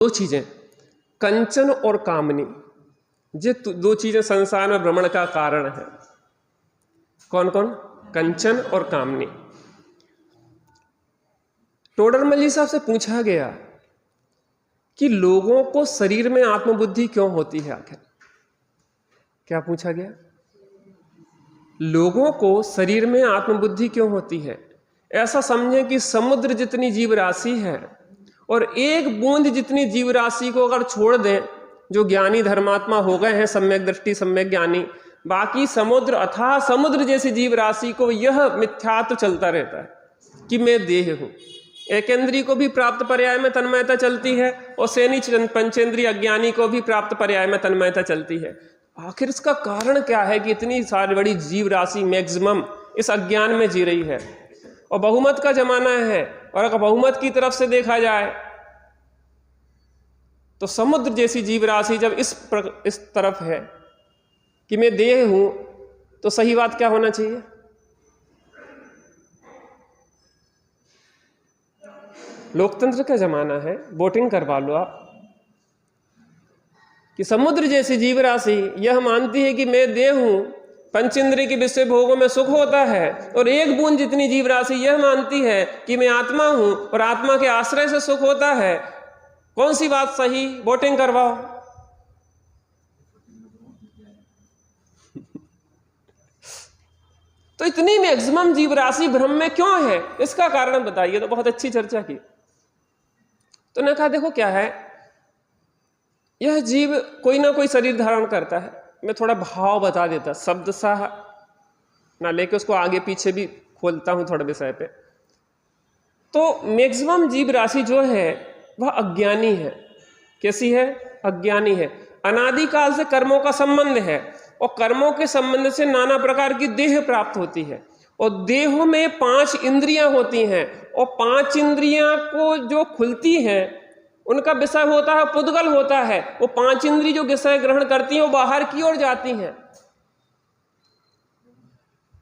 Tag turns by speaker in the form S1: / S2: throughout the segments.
S1: दो चीजें, कंचन और कामनी, ये दो चीजें संसार में भ्रमण का कारण है। कौन कौन? कंचन और कामनी। टोडरमल जी साहब से पूछा गया कि लोगों को शरीर में आत्मबुद्धि क्यों होती है आखिर? क्या पूछा गया? लोगों को शरीर में आत्मबुद्धि क्यों होती है? ऐसा समझें कि समुद्र जितनी जीव राशि है और एक बूंद जितनी जीव राशि को अगर छोड़ दें, जो ज्ञानी धर्मात्मा हो गए हैं, सम्यक दृष्टि सम्यक ज्ञानी, बाकी समुद्र अथाह समुद्र जैसी जीव राशि को यह मिथ्यात्व चलता रहता है कि मैं देह हूं। एकेंद्रीय को भी प्राप्त पर्याय में तन्मयता चलती है और सेनी पंचेंद्रीय अज्ञानी को भी प्राप्त पर्याय में तन्मयता चलती है। आखिर इसका कारण क्या है कि इतनी सारी बड़ी जीव राशि मैक्सिमम इस अज्ञान में जी रही है? और बहुमत का जमाना है, और अगर बहुमत की तरफ से देखा जाए तो समुद्र जैसी जीव राशि जब इस तरफ है कि मैं देह हूं, तो सही बात क्या होना चाहिए? लोकतंत्र का जमाना है, वोटिंग करवा लो आप, कि समुद्र जैसी जीव राशि यह मानती है कि मैं देह हूं, पंचेंद्रिय के विषय भोगों में सुख होता है, और एक बूंद जितनी जीव राशि यह मानती है कि मैं आत्मा हूं और आत्मा के आश्रय से सुख होता है। कौन सी बात सही? वोटिंग करवाओ। तो इतनी मैक्सिमम जीव राशि भ्रम में क्यों है? इसका कारण बताइए। तो बहुत अच्छी चर्चा की। तो ने कहा देखो क्या है, यह जीव कोई ना कोई शरीर धारण करता है। मैं थोड़ा भाव बता देता, शब्द सा ना लेके उसको आगे पीछे भी खोलता हूं थोड़े विषय पे। तो मैक्सिमम जीव राशि जो है वह अज्ञानी है। कैसी है? अज्ञानी है। अनादिकाल से कर्मों का संबंध है, और कर्मों के संबंध से नाना प्रकार की देह प्राप्त होती है, और देहों में 5 इंद्रियां होती हैं, और 5 इंद्रियां को जो खुलती हैं उनका विषय होता है पुद्गल होता है। वो 5 इंद्रिय जो विषय ग्रहण करती हैं वो बाहर की ओर जाती हैं।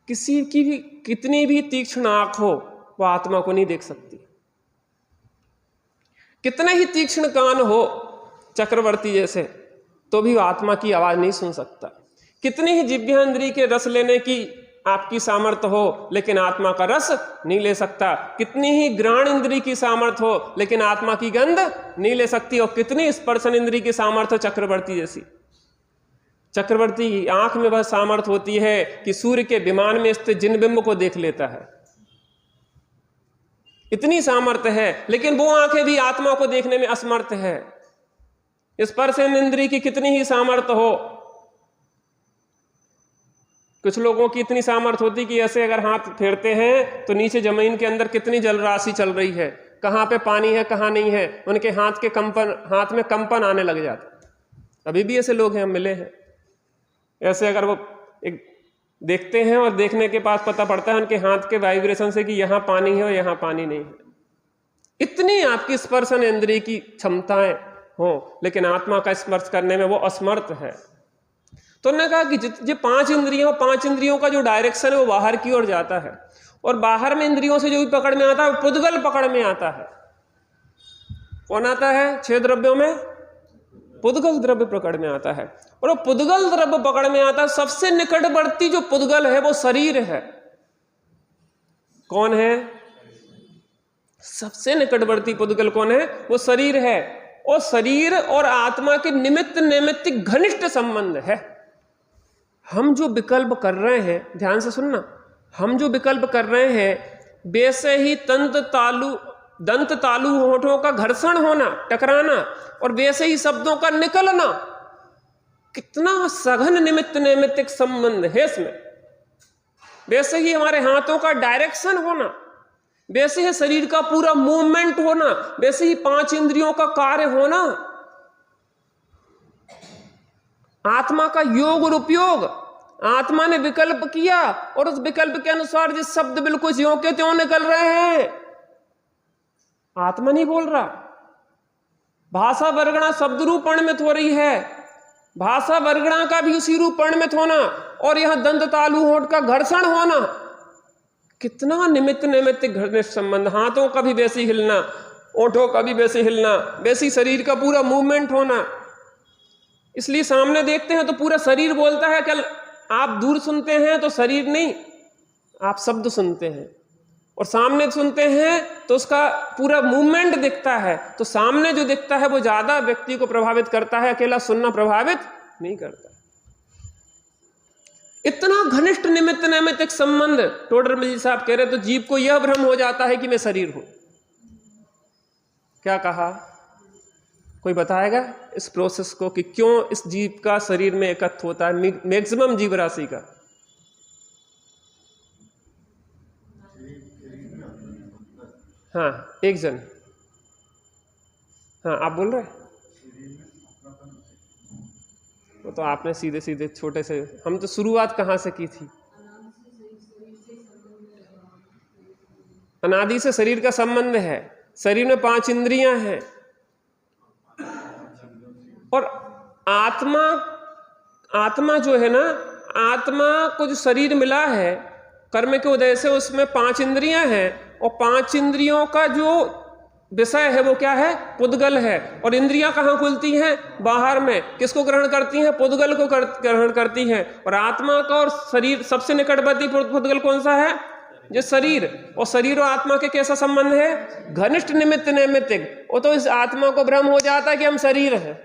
S1: किसी की भी कितनी भी तीक्ष्ण आंख हो वो आत्मा को नहीं देख सकती। कितने ही तीक्ष्ण कान हो चक्रवर्ती जैसे, तो भी आत्मा की आवाज नहीं सुन सकता। कितनी ही जिह्वान्द्रिय के रस लेने की आपकी सामर्थ्य हो, लेकिन आत्मा का रस नहीं ले सकता। कितनी ही घ्राण इंद्रिय की सामर्थ्य हो, लेकिन आत्मा की गंध नहीं ले सकती। और कितनी स्पर्शन इंद्रिय की सामर्थ्य चक्रवर्ती जैसी। चक्रवर्ती की आंख में वह सामर्थ्य होती है कि सूर्य के विमान में स्थित जिनबिंब को देख लेता है। इतनी सामर्थ्य है, लेकिन वो आंखें भी आत्मा को देखने में असमर्थ है। स्पर्शन इंद्रिय की कितनी ही सामर्थ्य हो, कुछ लोगों की इतनी सामर्थ्य होती कि ऐसे अगर हाथ फेरते हैं तो नीचे जमीन के अंदर कितनी जल राशि चल रही है, कहाँ पे पानी है कहाँ नहीं है, उनके हाथ में कंपन आने लग जाता। अभी भी ऐसे लोग हैं, हम मिले हैं ऐसे। अगर वो एक देखते हैं और देखने के बाद पता पड़ता है उनके हाथ के वाइब्रेशन से कि यहाँ पानी है और यहाँ पानी नहीं है। इतनी आपकी स्पर्शन इंद्रिय की क्षमताएं हो, लेकिन आत्मा का स्पर्श करने में वो असमर्थ है। तो उन्होंने कहा कि जो 5 इंद्रियों का जो डायरेक्शन है वो बाहर की ओर जाता है, और बाहर में इंद्रियों से जो भी पकड़ में आता है वो पुद्गल पकड़ में आता है। कौन आता है? 6 द्रव्यों में पुद्गल द्रव्य पकड़ में आता है, और वो पुद्गल द्रव्य पकड़ में आता है। सबसे निकटवर्ती जो पुद्गल है वो शरीर है। कौन है? सबसे निकटवर्ती पुद्गल कौन है? वो शरीर है। और शरीर और आत्मा के निमित्त नैमित्तिक घनिष्ठ संबंध है। हम जो विकल्प कर रहे हैं, ध्यान से सुनना, हम जो विकल्प कर रहे हैं वैसे ही दंत तालु होठों का घर्षण होना, टकराना, और वैसे ही शब्दों का निकलना, कितना सघन निमित्त नैमित्तिक संबंध है इसमें। वैसे ही हमारे हाथों का डायरेक्शन होना, वैसे ही शरीर का पूरा मूवमेंट होना, वैसे ही 5 इंद्रियों का कार्य होना। आत्मा का योग और उपयोग, आत्मा ने विकल्प किया और उस विकल्प के अनुसार जिस शब्द बिल्कुल ज्यों के त्यों निकल रहे हैं। आत्मा नहीं बोल रहा। भाषा वर्गणा शब्द रूप परिणमित हो रही है, भाषा वर्गणा का भी उसी रूप परिणमित होना, और यहां दंत तालु होठ का घर्षण होना। कितना निमित्त नैमित्तिक घनिष्ठ संबंध। हाथों का भी वैसे ही हिलना, ओंठों का भी वैसे हिलना, वैसी शरीर का पूरा मूवमेंट होना। इसलिए सामने देखते हैं तो पूरा शरीर बोलता है। कल आप दूर सुनते हैं तो शरीर नहीं, आप शब्द सुनते हैं, और सामने सुनते हैं तो उसका पूरा मूवमेंट दिखता है। तो सामने जो दिखता है वो ज्यादा व्यक्ति को प्रभावित करता है, अकेला सुनना प्रभावित नहीं करता। इतना घनिष्ठ निमित्त नैमित्तिक संबंध टोडरमल जी साहब कह रहे, तो जीव को यह भ्रम हो जाता है कि मैं शरीर हूं। क्या कहा? कोई बताएगा इस प्रोसेस को कि क्यों इस जीव का शरीर में एकत्र होता है, मैक्सिमम जीव राशि का? हाँ, एक जन, हाँ आप बोल रहे हैं। वो तो आपने सीधे सीधे छोटे से, हम तो शुरुआत कहाँ से की थी? अनादि से शरीर का संबंध है। शरीर में 5 इंद्रियां हैं, और आत्मा जो है ना, आत्मा को जो शरीर मिला है कर्म के उदय से, उसमें 5 इंद्रियां हैं, और 5 इंद्रियों का जो विषय है वो क्या है? पुद्गल है। और इंद्रियां कहाँ खुलती हैं? बाहर में। किसको ग्रहण करती हैं? पुद्गल को ग्रहण करती हैं। और आत्मा का और शरीर सबसे निकटवर्ती पुद्गल कौन सा है? जो शरीर। और शरीर और आत्मा के कैसा संबंध है? घनिष्ठ निमित्त नैमित्तिक। वो तो इस आत्मा को भ्रम हो जाता है कि हम शरीर हैं,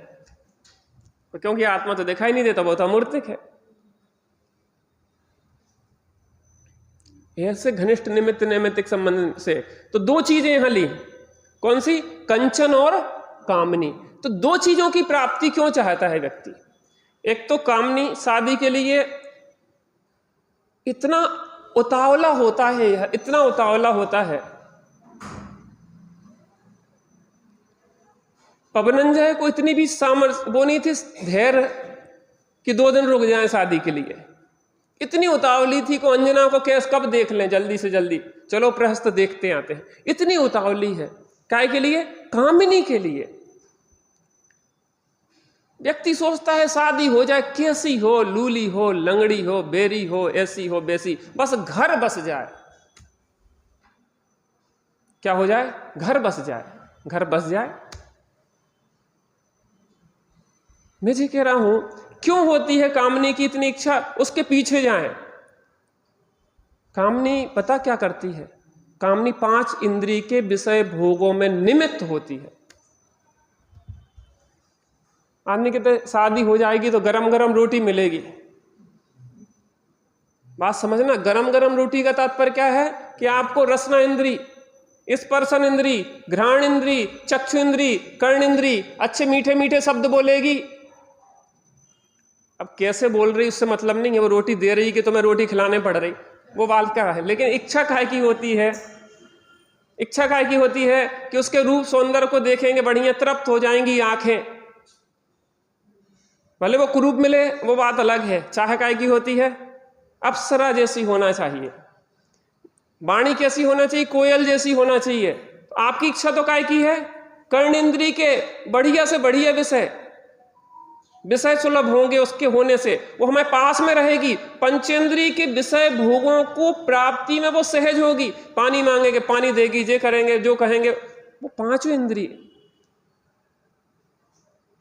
S1: क्योंकि आत्मा तो दिखाई नहीं देता, वो तो अमूर्तिक है। ऐसे घनिष्ठ निमित्त नैमित्तिक संबंध से तो 2 चीजें यहां ली। कौन सी? कंचन और कामनी। तो 2 चीजों की प्राप्ति क्यों चाहता है व्यक्ति? एक तो कामनी, शादी के लिए इतना उतावला होता है, यह इतना उतावला होता है। पवनंजय को इतनी भी सामर्थ्य वो नहीं थी, धैर्य कि 2 दिन रुक जाएं शादी के लिए। इतनी उतावली थी को अंजना को कैसे कब देख लें, जल्दी से जल्दी, चलो प्रहस्त देखते आते हैं। इतनी उतावली है। काय के लिए? कामिनी के लिए। व्यक्ति सोचता है शादी हो जाए, कैसी हो, लूली हो, लंगड़ी हो, बेरी हो, ऐसी हो, वैसी, बस घर बस जाए। क्या हो जाए? घर बस जाए। घर बस जाए। मैं जी कह रहा हूं, क्यों होती है कामनी की इतनी इच्छा? उसके पीछे जाएं। कामनी पता क्या करती है? कामनी 5 इंद्रिय के विषय भोगों में निमित्त होती है। आदमी कहते शादी हो जाएगी तो गरम गरम रोटी मिलेगी। बात समझना, गरम गरम रोटी का तात्पर्य क्या है? कि आपको रसना इंद्री, स्पर्शन इंद्री, घ्राण इंद्री, चक्षु इंद्री, कर्ण इंद्री अच्छे मीठे मीठे शब्द बोलेगी। अब कैसे बोल रही उससे मतलब नहीं है, वो रोटी दे रही कि तुम्हें रोटी खिलाने पड़ रही, वो बात क्या है। लेकिन इच्छा काहे की होती है? इच्छा काहे की होती है? कि उसके रूप सौंदर्य को देखेंगे, बढ़िया तृप्त हो जाएंगी आंखें। भले वो कुरूप मिले, वो बात अलग है। चाह काहे की होती है? अप्सरा जैसी होना चाहिए, वाणी कैसी होना चाहिए? कोयल जैसी होना चाहिए। तो आपकी इच्छा तो काहे की है? कर्ण इंद्री के बढ़िया से बढ़िया विषय सुलभ होंगे उसके होने से, वो हमें पास में रहेगी। पंचेंद्रिय के विषय भोगों को प्राप्ति में वो सहज होगी। पानी मांगेंगे पानी देगी, जे करेंगे जो कहेंगे, वो 5 इंद्रिय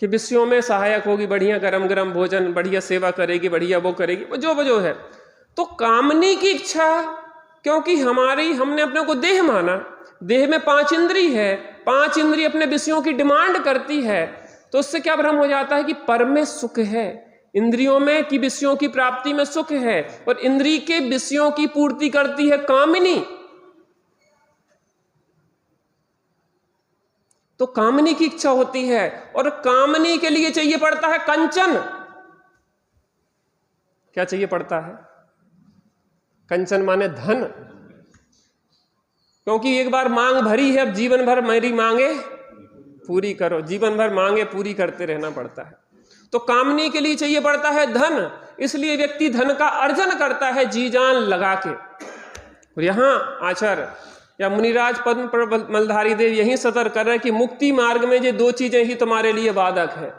S1: के विषयों में सहायक होगी। बढ़िया गरम गरम भोजन, बढ़िया सेवा करेगी, बढ़िया वो करेगी, वो जो है। तो कामनी की इच्छा, क्योंकि हमने अपने को देह माना, देह में 5 इंद्रिय है, 5 इंद्रिय अपने विषयों की डिमांड करती है। तो उससे क्या भ्रम हो जाता है कि पर में सुख है, इंद्रियों में कि विषयों की प्राप्ति में सुख है, और इंद्रिय के विषयों की पूर्ति करती है कामिनी। तो कामनी की इच्छा होती है, और कामनी के लिए चाहिए पड़ता है कंचन। क्या चाहिए पड़ता है? कंचन माने धन। क्योंकि एक बार मांग भरी है, अब जीवन भर मेरी मांगे पूरी करो, जीवन भर मांगे पूरी करते रहना पड़ता है। तो कामनी के लिए चाहिए पड़ता है धन, इसलिए व्यक्ति धन का अर्जन करता है जी जान लगा के। और यहां आचार्य या मुनिराज पद्म पर मलधारी देव यही सतर्क कर रहे हैं कि मुक्ति मार्ग में ये 2 चीजें ही तुम्हारे लिए बाधक है।